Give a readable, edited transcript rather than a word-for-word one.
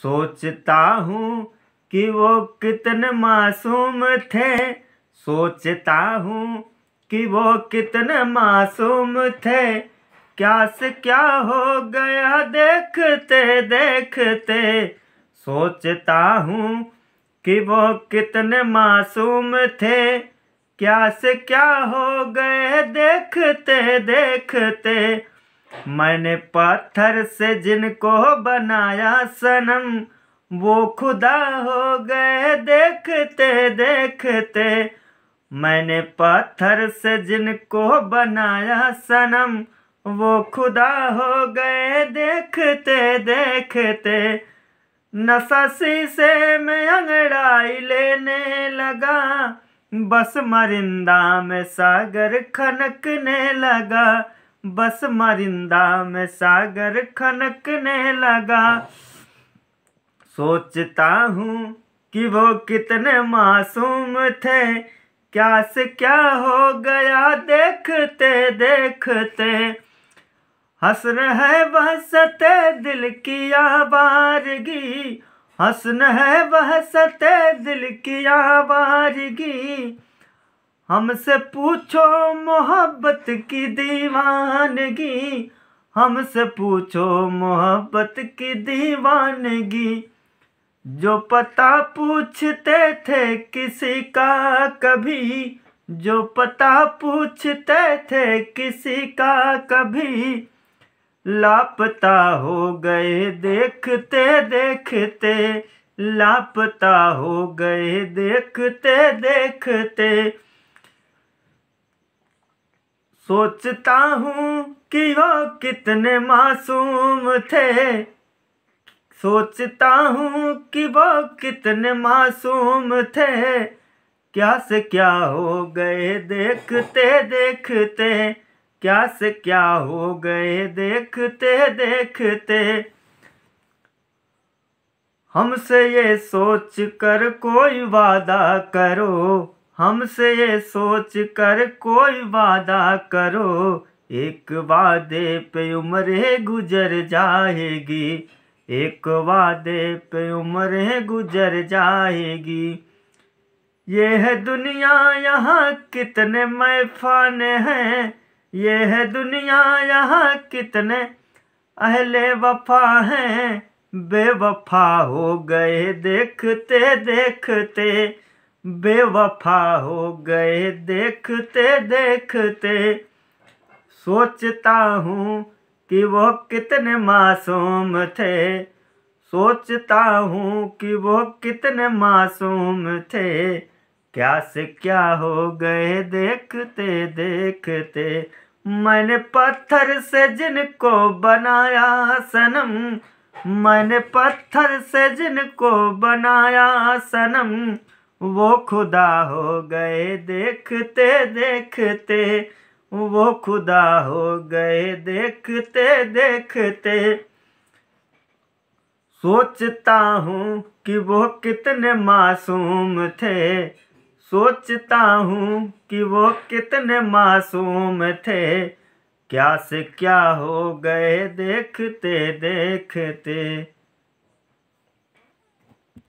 सोचता हूँ कि वो कितने मासूम थे, सोचता हूँ कि वो कितने मासूम थे। क्या से क्या हो गया देखते देखते। सोचता हूँ कि वो कितने मासूम थे, क्या से क्या हो गए देखते देखते। मैंने पत्थर से जिनको बनाया सनम, वो खुदा हो गए देखते देखते। मैंने पत्थर से जिनको बनाया सनम, वो खुदा हो गए देखते देखते। नशा शीशे में अंगड़ाई लेने लगा, बस मरिंदा में सागर खनकने लगा, बस मरिंदा में सागर खनकने लगा। सोचता हूँ कि वो कितने मासूम थे, क्या से क्या हो गया देखते देखते। हंस रहे बहसते दिल की आवारगी, हंस रहे बहसते दिल की आवारगी। हमसे पूछो मोहब्बत की दीवानगी, हमसे पूछो मोहब्बत की दीवानगी। जो पता पूछते थे किसी का कभी, जो पता पूछते थे किसी का कभी, लापता हो गए देखते देखते, लापता हो गए देखते देखते। सोचता हूँ कि वो कितने मासूम थे, सोचता हूँ कि वो कितने मासूम थे। क्या से क्या हो गए देखते देखते, क्या से क्या हो गए देखते देखते। हमसे ये सोच कर कोई वादा करो, हमसे ये सोच कर कोई वादा करो। एक वादे पे उम्रें गुजर जाएगी, एक वादे पे उम्रें गुजर जाएगी। ये है दुनिया यहाँ कितने मैफाने हैं, ये है दुनिया यहाँ कितने अहले वफा हैं। बेवफा हो गए देखते देखते, बेवफा हो गए देखते देखते। सोचता हूँ कि वो कितने मासूम थे, सोचता हूँ कि वो कितने मासूम थे। क्या से क्या हो गए देखते देखते। मैंने पत्थर से जिनको बनाया सनम, मैंने पत्थर से जिनको बनाया सनम, वो खुदा हो गए देखते देखते, वो खुदा हो गए देखते देखते। सोचता हूँ कि वो कितने मासूम थे, सोचता हूँ कि वो कितने मासूम थे। क्या से क्या हो गए देखते देखते।